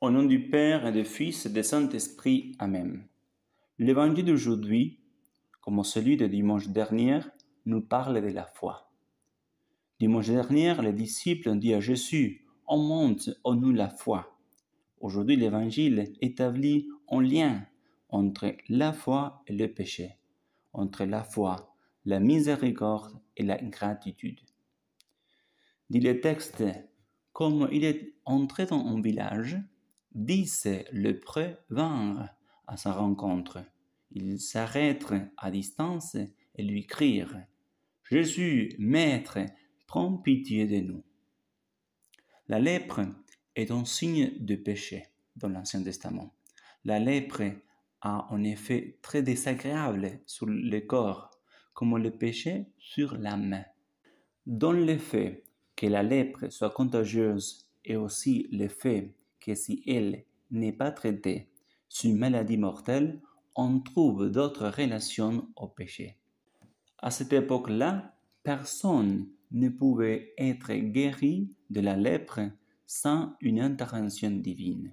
Au nom du Père et du Fils et du Saint-Esprit. Amen. L'évangile d'aujourd'hui, comme celui de dimanche dernier, nous parle de la foi. Dimanche dernier, les disciples ont dit à Jésus, « On monte en nous la foi ». Aujourd'hui, l'évangile établit un lien entre la foi et le péché, entre la foi, la miséricorde et la gratitude. Dit le texte, comme il est entré dans un village, 10 lépreux vinrent à sa rencontre. Ils s'arrêtèrent à distance et lui crièrent « Jésus, Maître, prends pitié de nous ». La lèpre est un signe de péché dans l'Ancien Testament. La lèpre a un effet très désagréable sur le corps, comme le péché sur l'âme. Dans le fait que la lèpre soit contagieuse et aussi le fait que si elle n'est pas traitée, c'est une maladie mortelle, on trouve d'autres relations au péché. À cette époque-là, personne ne pouvait être guéri de la lèpre sans une intervention divine.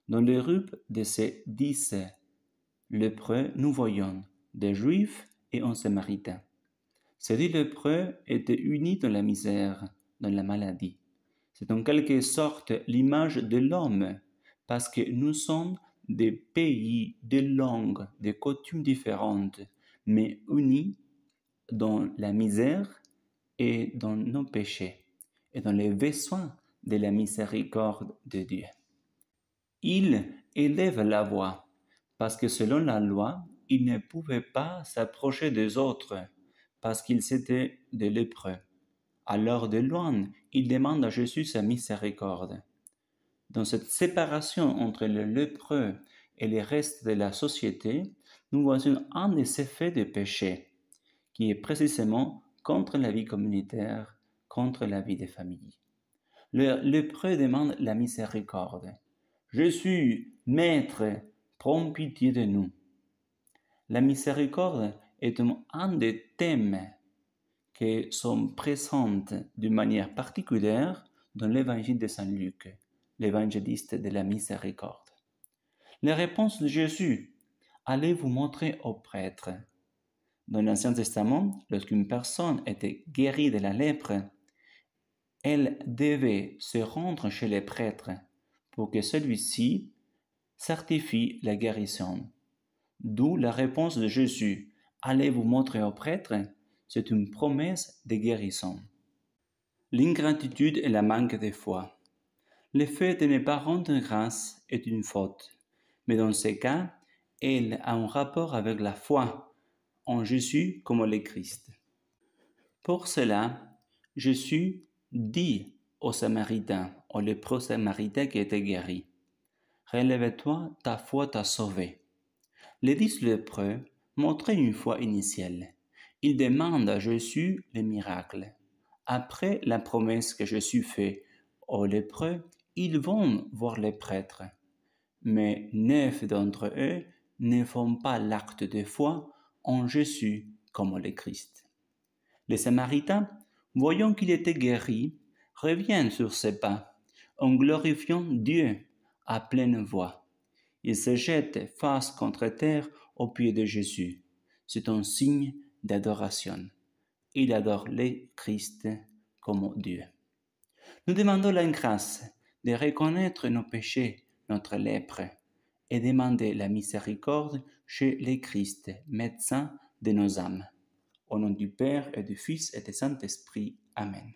Dans le groupe de ces 10 lépreux, nous voyons des Juifs et un Samaritain. Ces 10 lépreux étaient unis dans la misère, dans la maladie. C'est en quelque sorte l'image de l'homme, parce que nous sommes des pays, des langues, des coutumes différentes, mais unis dans la misère et dans nos péchés, et dans les besoins de la miséricorde de Dieu. Ils élèvent la voix, parce que selon la loi, ils ne pouvaient pas s'approcher des autres, parce qu'ils étaient des lépreux. Alors de loin, ils demandent à Jésus sa miséricorde. Dans cette séparation entre le lépreux et le reste de la société, nous voyons un des effets du péché, qui est précisément contre la vie communautaire, contre la vie des familles. Le lépreux demande la miséricorde. Jésus, Maître, prends pitié de nous. La miséricorde est un des thèmes qui sont présentes d'une manière particulière dans l'évangile de Saint Luc, l'évangéliste de la miséricorde. La réponse de Jésus, allez vous montrer au prêtre. Dans l'Ancien Testament, lorsqu'une personne était guérie de la lèpre, elle devait se rendre chez le prêtre pour que celui-ci certifie la guérison. D'où la réponse de Jésus, allez vous montrer au prêtre. C'est une promesse de guérison. L'ingratitude et le manque de foi. Le fait de ne pas rendre grâce est une faute, mais dans ce cas, elle a un rapport avec la foi en Jésus comme le Christ. Pour cela, Jésus dit aux Samaritains, au lépreux Samaritain qui était guéri, « Relève-toi, ta foi t'a sauvé ». Les 10 lépreux montraient une foi initiale. Ils demandent à Jésus le miracle. Après la promesse que Jésus fait aux lépreux, ils vont voir les prêtres. Mais 9 d'entre eux ne font pas l'acte de foi en Jésus comme le Christ. Les Samaritains, voyant qu'il était guéri, reviennent sur ses pas en glorifiant Dieu à pleine voix. Ils se jettent face contre terre aux pieds de Jésus. C'est un signe d'adoration. Il adore le Christ comme Dieu. Nous demandons la grâce de reconnaître nos péchés, notre lèpre, et demander la miséricorde chez le Christ, médecin de nos âmes. Au nom du Père et du Fils et du Saint-Esprit. Amen.